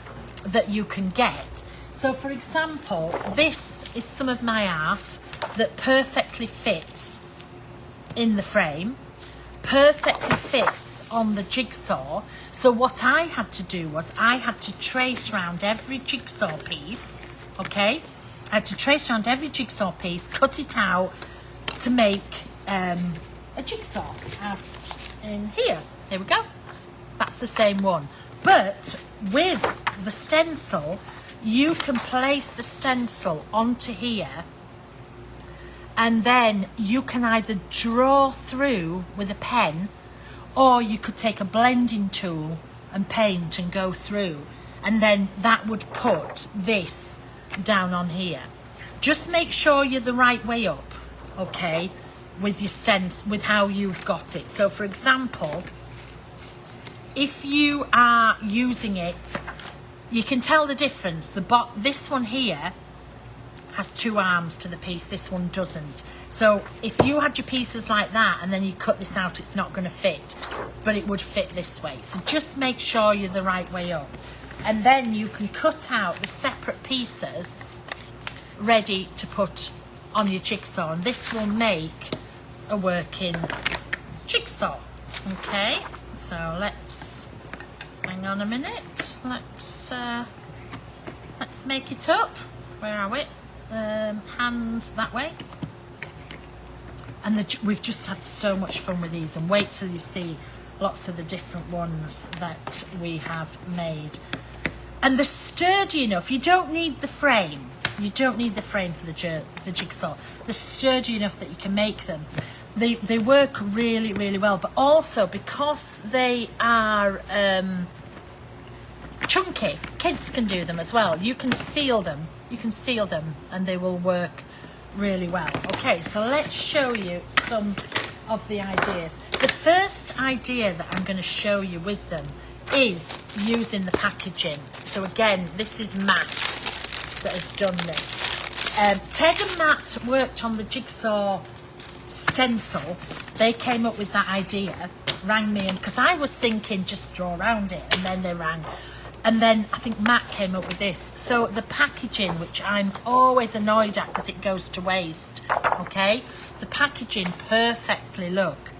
that you can get. So for example, this is some of my art that perfectly fits in the frame, perfectly fits on the jigsaw. So what I had to do was I had to trace around every jigsaw piece, okay? I had to trace around every jigsaw piece, cut it out to make a jigsaw, as in here. Here we go. That's the same one. But with the stencil, you can place the stencil onto here, and then you can either draw through with a pen, or you could take a blending tool and paint and go through, and then that would put this down on here. Just make sure you're the right way up, okay, with your stencil, with how you've got it. So for example, if you are using it, you can tell the difference. This one here has two arms to the piece, this one doesn't. So if you had your pieces like that and then you cut this out, it's not going to fit, but it would fit this way. So just make sure you're the right way up, and then you can cut out the separate pieces ready to put on your jigsaw, and this will make a working jigsaw. Okay, so let's hang on a minute, let's make it up. Where are we? Hands that way. And we've just had so much fun with these, and wait till you see lots of the different ones that we have made. And they're sturdy enough. You don't need the frame. You don't need the frame for the jigsaw. They're sturdy enough that you can make them. They work really, really well, but also because they are chunky, kids can do them as well. You can seal them. You can seal them and they will work really well. Okay, so let's show you some of the ideas. The first idea that I'm going to show you with them is using the packaging. So again, this is Matt that has done this. Ted and Matt worked on the jigsaw stencil. They came up with that idea, rang me, and because I was thinking just draw around it, and then they rang. And then I think Matt came up with this. So the packaging, which I'm always annoyed at because it goes to waste, okay? The packaging perfectly, look,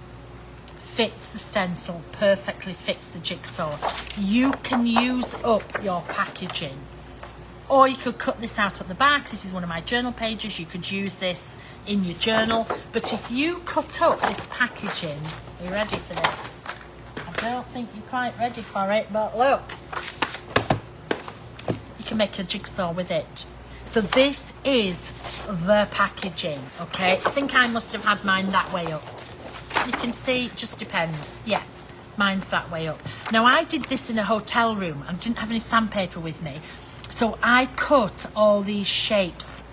fits the stencil, perfectly fits the jigsaw. You can use up your packaging. Or you could cut this out at the back. This is one of my journal pages. You could use this in your journal. But if you cut up this packaging, are you ready for this? I don't think you're quite ready for it, but look. You can make a jigsaw with it. So this is the packaging, okay? I think I must have had mine that way up. You can see, it just depends. Yeah, mine's that way up. Now I did this in a hotel room and didn't have any sandpaper with me. So I cut all these shapes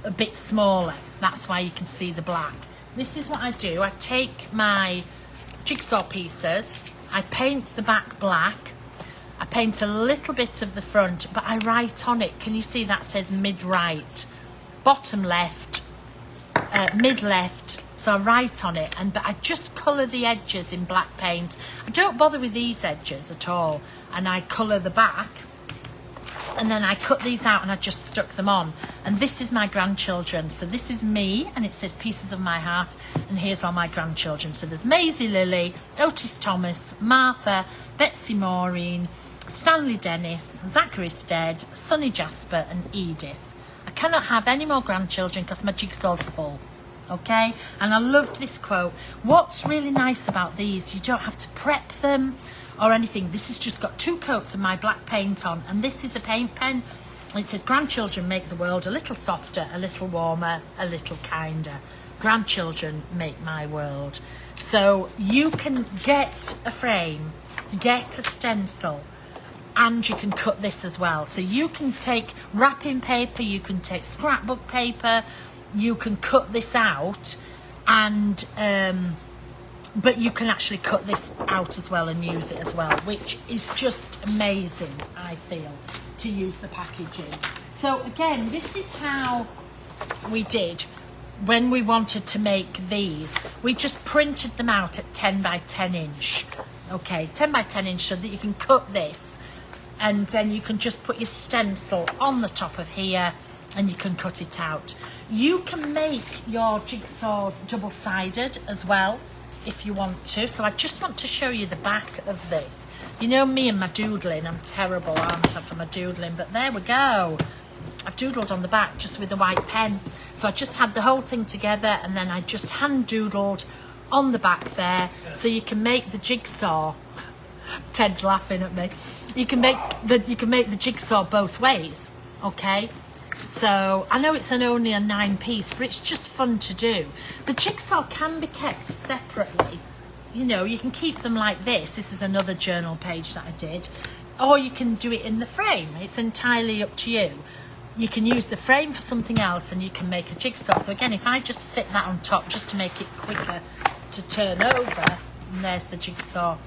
a bit smaller. That's why you can see the black. This is what I do. I take my jigsaw pieces, I paint the back black, I paint a little bit of the front, but I write on it. Can you see that says mid right, bottom left, mid left, So I write on it, but I just colour the edges in black paint. I don't bother with these edges at all, and I colour the back, and then I cut these out and I just stuck them on. And this is my grandchildren. So this is me, and it says Pieces of My Heart, and here's all my grandchildren. So there's Maisie Lily, Otis Thomas, Martha, Betsy Maureen, Stanley Dennis, Zachary Stead, Sonny Jasper and Edith. I cannot have any more grandchildren because my jigsaw's full. Okay, and I loved this quote. What's really nice about these, you don't have to prep them or anything. This has just got 2 coats of my black paint on, and this is a paint pen. It says, grandchildren make the world a little softer, a little warmer, a little kinder. Grandchildren make my world. So you can get a frame, get a stencil, and you can cut this as well. So you can take wrapping paper, you can take scrapbook paper, you can cut this out, and but you can actually cut this out as well and use it as well, which is just amazing, I feel, to use the packaging. So again, this is how we did when we wanted to make these. We just printed them out at 10 by 10 inch. Okay, 10 by 10 inch, so that you can cut this, and then you can just put your stencil on the top of here and you can cut it out. You can make your jigsaws double-sided as well if you want to. So I just want to show you the back of this. You know me and my doodling, I'm terrible, aren't I, for my doodling, but there we go. I've doodled on the back just with a white pen. So I just had the whole thing together, and then I just hand doodled on the back there. So you can make the jigsaw. Ted's laughing at me. You can make the jigsaw both ways, okay? So I know it's only a 9-piece, but it's just fun to do. The jigsaw can be kept separately. You know, you can keep them like this. This is another journal page that I did. Or you can do it in the frame. It's entirely up to you. You can use the frame for something else, and you can make a jigsaw. So again, if I just fit that on top just to make it quicker to turn over, and there's the jigsaw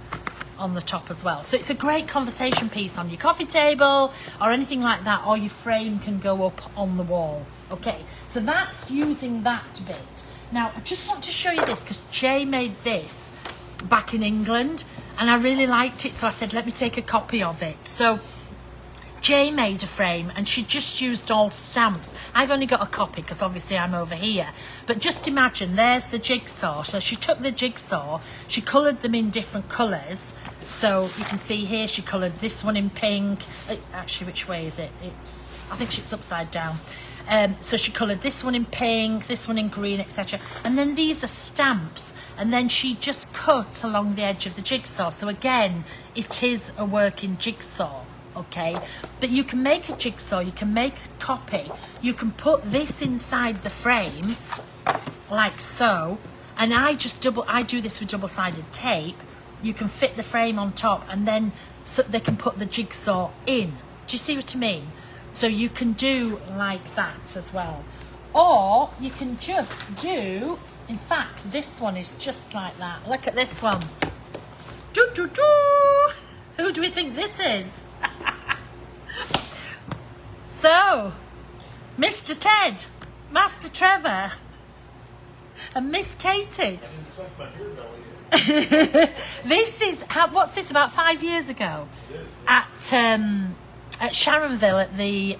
on the top as well. So it's a great conversation piece on your coffee table or anything like that, or your frame can go up on the wall. Okay, so that's using that bit. Now I just want to show you this because Jay made this back in England and I really liked it, so I said let me take a copy of it. So Jay made a frame and she just used all stamps. I've only got a copy because obviously I'm over here. But just imagine, there's the jigsaw. So she took the jigsaw, she coloured them in different colours. So you can see here she coloured this one in pink. Actually, which way is it? I think it's upside down. So she coloured this one in pink, this one in green, etc. And then these are stamps. And then she just cut along the edge of the jigsaw. So again, it is a working jigsaw. Okay, but you can make a jigsaw, you can make a copy, you can put this inside the frame like so, and I do this with double-sided tape. You can fit the frame on top, and then so they can put the jigsaw in. Do you see what I mean? So you can do like that as well, or you can just do, in fact this one is just like that. Look at this one. Doo, doo, doo. Who do we think this is? So, Mr. Ted, Master Trevor, and Miss Katie. This is, what's this, about 5 years ago? At Sharonville at the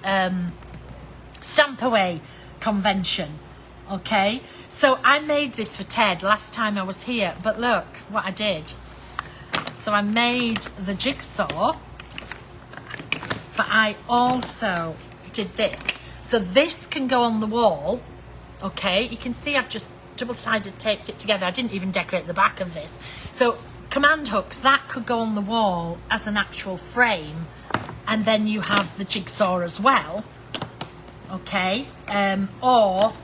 Stampaway convention. Okay, so I made this for Ted last time I was here, but look what I did. So I made the jigsaw, but I also did this. So this can go on the wall, okay? You can see I've just double-sided taped it together. I didn't even decorate the back of this. So command hooks, that could go on the wall as an actual frame, and then you have the jigsaw as well, okay? Oh,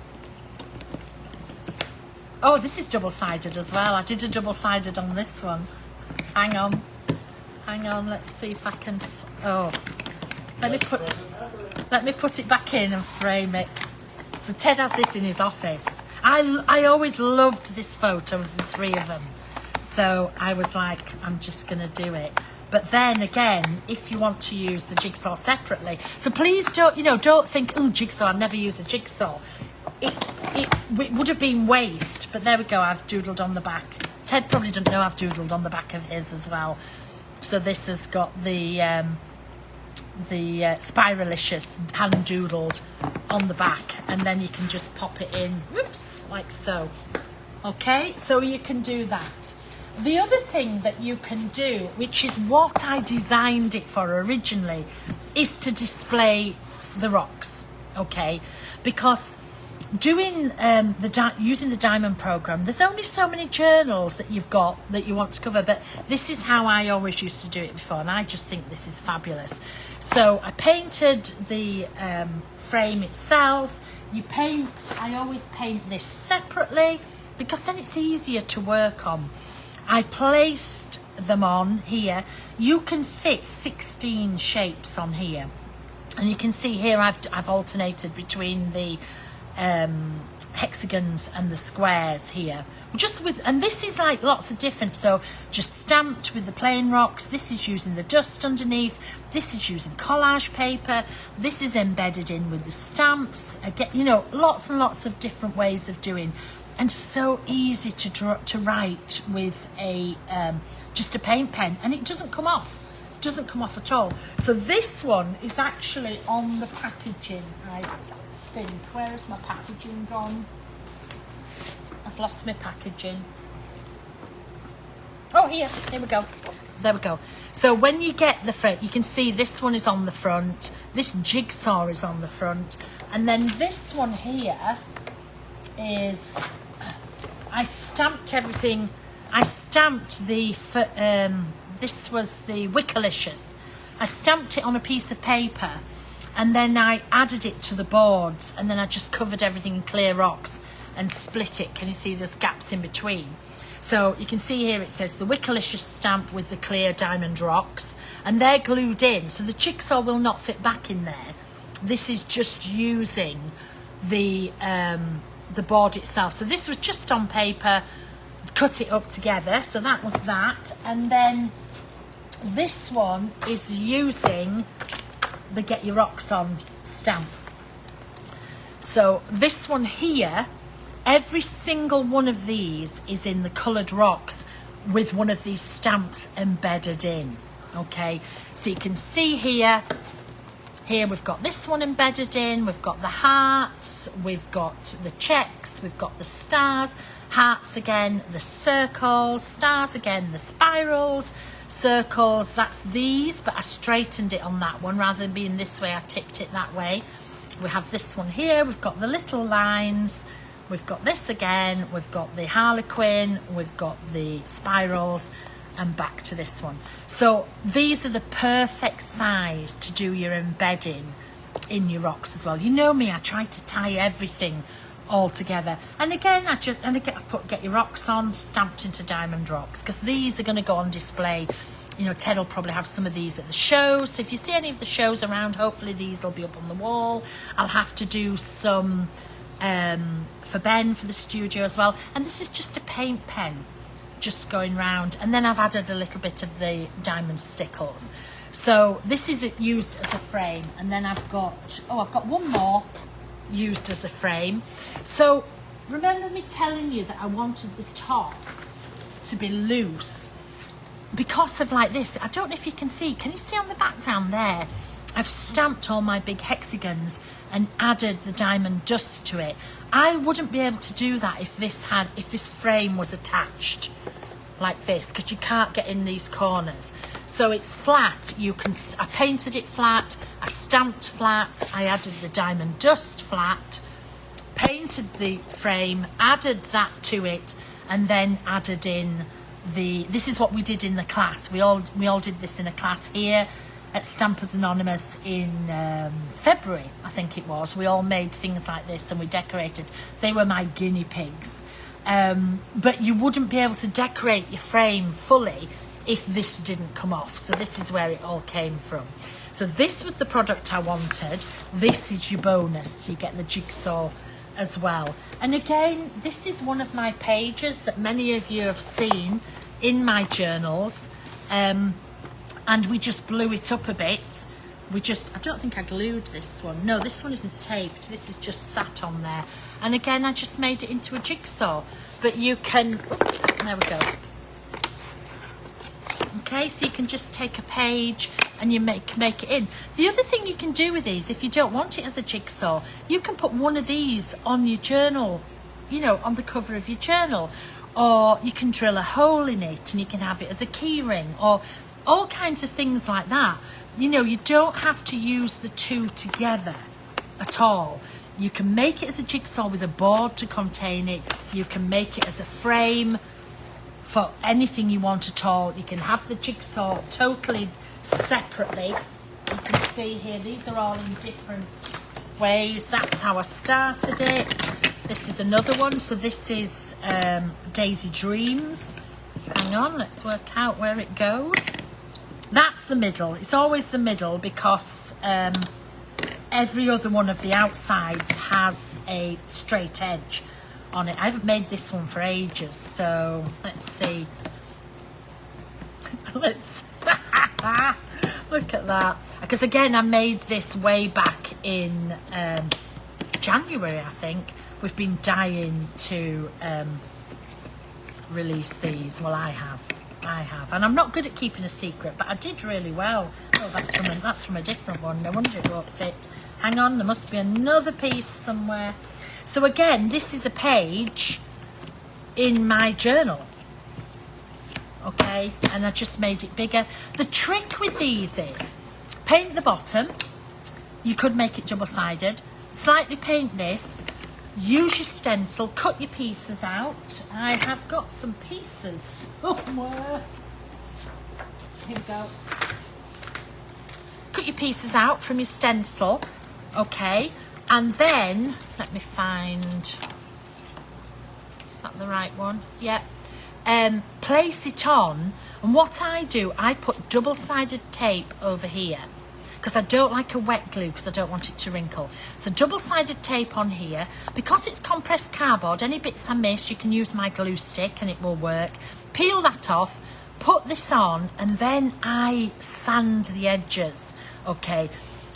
this is double-sided as well. I did a double-sided on this one. Hang on, let's see if I can, let me put it back in and frame it. So Ted has this in his office. I always loved this photo of the three of them. So I was like, I'm just going to do it. But then again, if you want to use the jigsaw separately, so please don't think, oh, jigsaw, I'd never use a jigsaw. It would have been waste but there we go. I've doodled on the back. Ted probably doesn't know I've doodled on the back of his as well. So this has got the Spiralicious hand doodled on the back, and then you can just pop it in, whoops, like so. Okay, so you can do that. The other thing that you can do, which is what I designed it for originally, is to display the rocks. Okay, because doing using the diamond program, there's only so many journals that you've got that you want to cover, but this is how I always used to do it before, and I just think this is fabulous. So I painted the frame itself. I always paint this separately because then it's easier to work on. I placed them on here. You can fit 16 shapes on here, and you can see here I've alternated between the hexagons and the squares here, and this is like lots of different, so just stamped with the plain rocks. This is using the dust underneath. This is using collage paper. This is embedded in with the stamps. Again, you know, lots and lots of different ways of doing, and so easy to write with a just a paint pen, and it doesn't come off. Doesn't come off at all. So this one is actually on the packaging, I think. Where has my packaging gone? I've lost my packaging. Oh, here we go. There we go. So when you get the front, you can see this one is on the front, this jigsaw is on the front, and then this one here is, I stamped everything. I stamped this was the Wickerlicious. I stamped it on a piece of paper, and then I added it to the boards, and then I just covered everything in clear rocks and split it. Can you see there's gaps in between? So you can see here it says the Wickerlicious stamp with the clear diamond rocks, and they're glued in, so the jigsaw will not fit back in there. This is just using the board itself. So this was just on paper, cut it up together, so that was that. And then this one is using the Get Your Rocks On stamp. So this one here, every single one of these is in the coloured rocks with one of these stamps embedded in. Okay, so you can see here we've got this one embedded in, we've got the hearts, we've got the checks, we've got the stars, hearts again, the circles, stars again, the spirals, circles, that's these, but I straightened it on that one. Rather than being this way, I tipped it that way. We have this one here, we've got the little lines, we've got this again, we've got the harlequin, we've got the spirals, and back to this one. So these are the perfect size to do your embedding in your rocks as well. You know me, I try to tie everything all together. And again, I've put Get Your Rocks On stamped into diamond rocks, because these are going to go on display. You know, Ted will probably have some of these at the show, so if you see any of the shows around, hopefully these will be up on the wall. I'll have to do some for Ben for the studio as well, and this is just a paint pen just going round, and then I've added a little bit of the diamond stickles. So this is used as a frame, and then I've got one more used as a frame. So remember me telling you that I wanted the top to be loose because of like this. I don't know if you can see you see on the background there, I've stamped all my big hexagons and added the diamond dust to it. I wouldn't be able to do that if this frame was attached like this, because you can't get in these corners. So it's flat. I painted it flat, I stamped flat, I added the diamond dust flat, painted the frame, added that to it, and then added in this is what we did in the class. We all did this in a class here at Stampers Anonymous in February, I think it was. We all made things like this and we decorated. They were my guinea pigs. But you wouldn't be able to decorate your frame fully if this didn't come off. So this is where it all came from. So this was the product I wanted. This is your bonus. You get the jigsaw as well. And again, this is one of my pages that many of you have seen in my journals. And we just blew it up a bit I don't think I glued this one. No, this one isn't taped. This is just sat on there. And again, I just made it into a jigsaw. But you can, oops, there we go. Okay, so you can just take a page and you make it in. The other thing you can do with these, if you don't want it as a jigsaw, you can put one of these on your journal, you know, on the cover of your journal. Or you can drill a hole in it and you can have it as a key ring, or all kinds of things like that. You know, you don't have to use the two together at all. You can make it as a jigsaw with a board to contain it. You can make it as a frame for anything you want at all. You can have the jigsaw totally separately. You can see here, these are all in different ways. That's how I started it. This is another one. So this is Daisy Dreams. Hang on, let's work out where it goes. That's the middle. It's always the middle because every other one of the outsides has a straight edge on it. I haven't made this one for ages, so let's see. Let's look at that. Because again, I made this way back in January, I think. We've been dying to release these. Well, I have, and I'm not good at keeping a secret, but I did really well. Oh, that's from a different one. No wonder it won't fit. Hang on, there must be another piece somewhere. So again, this is a page in my journal. Okay, and I just made it bigger. The trick with these is paint the bottom. You could make it double-sided. Slightly paint this. Use your stencil, cut your pieces out. I have got some pieces somewhere. Here we go. Cut your pieces out from your stencil, okay? And then, let me find, is that the right one? Yep. Place it on, and what I do, I put double-sided tape over here, because I don't like a wet glue because I don't want it to wrinkle. So double-sided tape on here. Because it's compressed cardboard, any bits I missed, you can use my glue stick and it will work. Peel that off, put this on, and then I sand the edges, okay?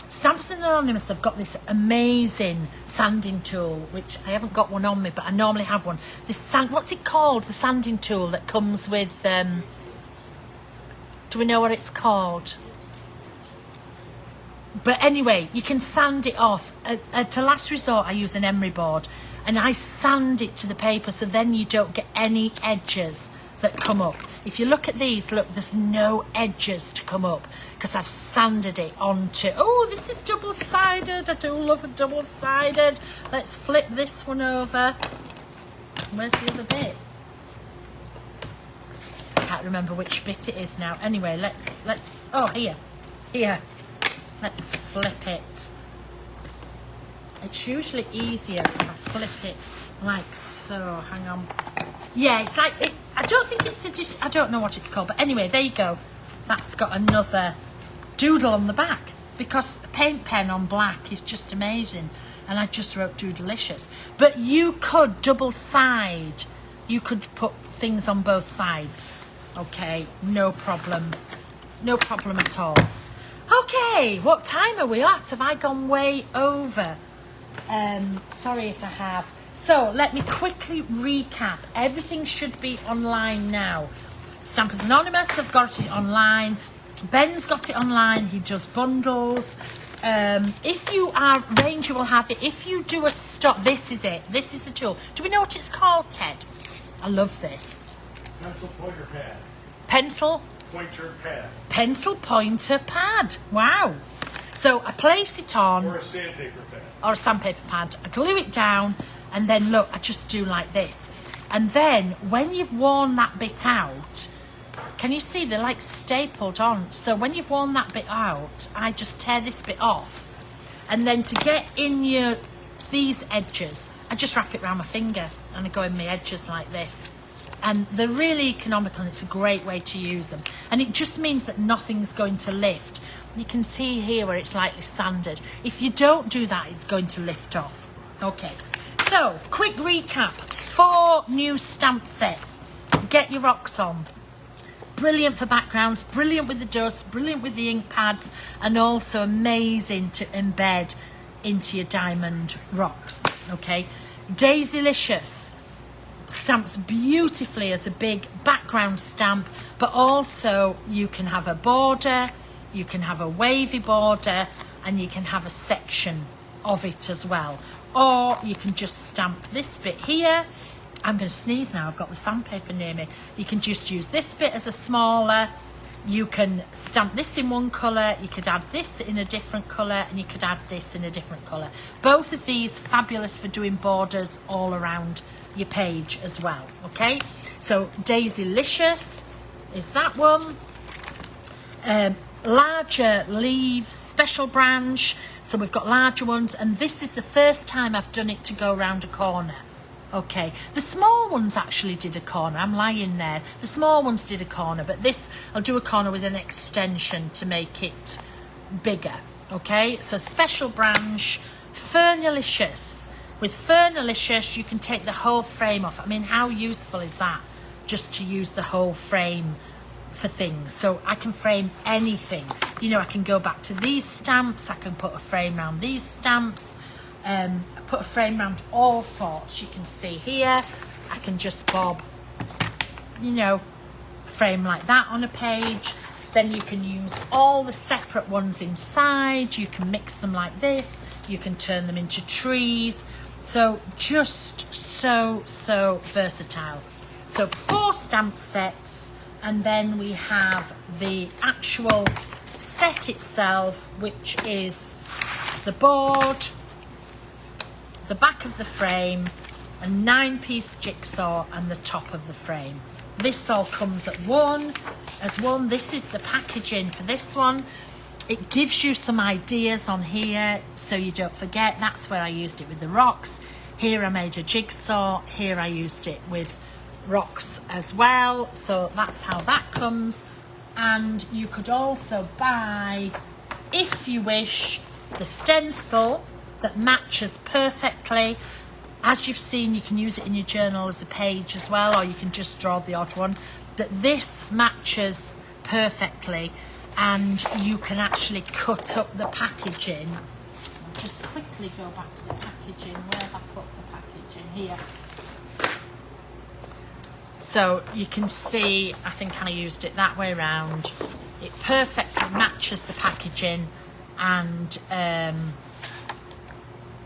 Stampers Anonymous have got this amazing sanding tool, which I haven't got one on me, but I normally have one. This what's it called? The sanding tool that comes with, do we know what it's called? But anyway, you can sand it off. To last resort, I use an emery board and I sand it to the paper so then you don't get any edges that come up. If you look at these, look, there's no edges to come up because I've sanded it onto. Oh, this is double-sided. I do love a double-sided. Let's flip this one over. Where's the other bit? I can't remember which bit it is now. Anyway, let's oh, here. Let's flip it. It's usually easier if I flip it like so. Hang on. Yeah, it's like, I don't think it's the, I don't know what it's called, but anyway, there you go. That's got another doodle on the back because a paint pen on black is just amazing. And I just wrote Doodleicious. But you could double side. You could put things on both sides. Okay, no problem. No problem at all. Okay, what time are we at? Have I gone way over? Sorry if I have. So let me quickly recap. Everything should be online now. Stampers Anonymous have got it online. Ben's got it online. He does bundles. If you are Ranger will have it. If you do a stop, this is it. This is the tool. Do we know what it's called, Ted? I love this. Pencil pointer pad. Pencil Pointer pad. Pencil pointer pad. Wow. So I place it on. Or a sandpaper pad. Or a sandpaper pad. I glue it down and then look, I just do like this. And then when you've worn that bit out, can you see they're like stapled on? So when you've worn that bit out, I just tear this bit off. And then to get in these edges, I just wrap it around my finger and I go in my edges like this. And they're really economical and it's a great way to use them. And it just means that nothing's going to lift. You can see here where it's lightly sanded. If you don't do that, it's going to lift off. Okay, so quick recap. 4 new stamp sets. Get your rocks on. brilliant for backgrounds, brilliant with the dust, brilliant with the ink pads, and also amazing to embed into your diamond rocks. Okay, Daisylicious stamps beautifully as a big background stamp, but also you can have a border, you can have a wavy border, and you can have a section of it as well. Or you can just stamp this bit here. I'm going to sneeze now, I've got the sandpaper near me. You can just use this bit as a smaller. You can stamp this in one colour, you could add this in a different colour, and you could add this in a different colour. Both of these fabulous for doing borders all around your page as well. Okay, so Daisylicious is that one. Larger leaves, special branch, so we've got larger ones, and this is the first time I've done it to go around a corner. Okay, the small ones actually did a corner, I'm lying there. The small ones did a corner, but this, I'll do a corner with an extension to make it bigger. Okay, so special branch, Fernalicious. With Fernalicious, you can take the whole frame off. I mean, how useful is that? Just to use the whole frame for things. So I can frame anything. You know, I can go back to these stamps, I can put a frame around these stamps, put a frame around all sorts. You can see here, I can just bob, you know, a frame like that on a page. Then you can use all the separate ones inside. You can mix them like this. You can turn them into trees. So just so versatile. So 4 stamp sets, and then we have the actual set itself, which is the board, the back of the frame, a 9-piece jigsaw, and the top of the frame. This all comes as one. This is the packaging for this one. It gives you some ideas on here so you don't forget. That's where I used it with the rocks. Here I made a jigsaw. Here I used it with rocks as well. So that's how that comes. And you could also buy, if you wish, the stencil that matches perfectly. As you've seen, you can use it in your journal as a page as well, or you can just draw the odd one. But this matches perfectly, and you can actually cut up the packaging. I'll just quickly go back to the packaging. Where have I put the packaging? Here. So you can see, I think I used it that way around. It perfectly matches the packaging, and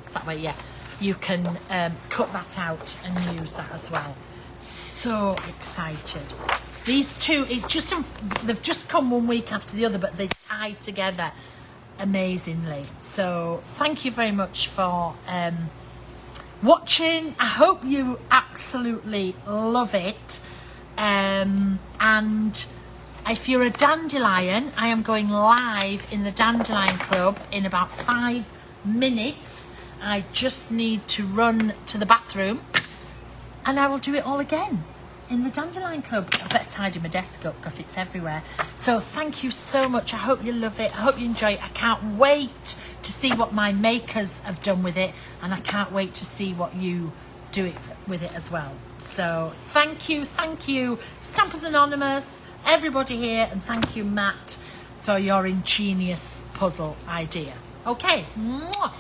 it's that way, yeah. You can cut that out and use that as well. So excited. These two, they've just come one week after the other, but they tie together amazingly. So thank you very much for watching. I hope you absolutely love it. And if you're a dandelion, I am going live in the Dandelion Club in about 5 minutes. I just need to run to the bathroom, and I will do it all again in the Dandelion Club. I better tidy my desk up because it's everywhere. So thank you so much. I hope you love it. I hope you enjoy it. I can't wait to see what my makers have done with it, and I can't wait to see what you do with it as well. So thank you, Stampers Anonymous, everybody here, and thank you, Matt, for your ingenious puzzle idea. Okay. Mwah.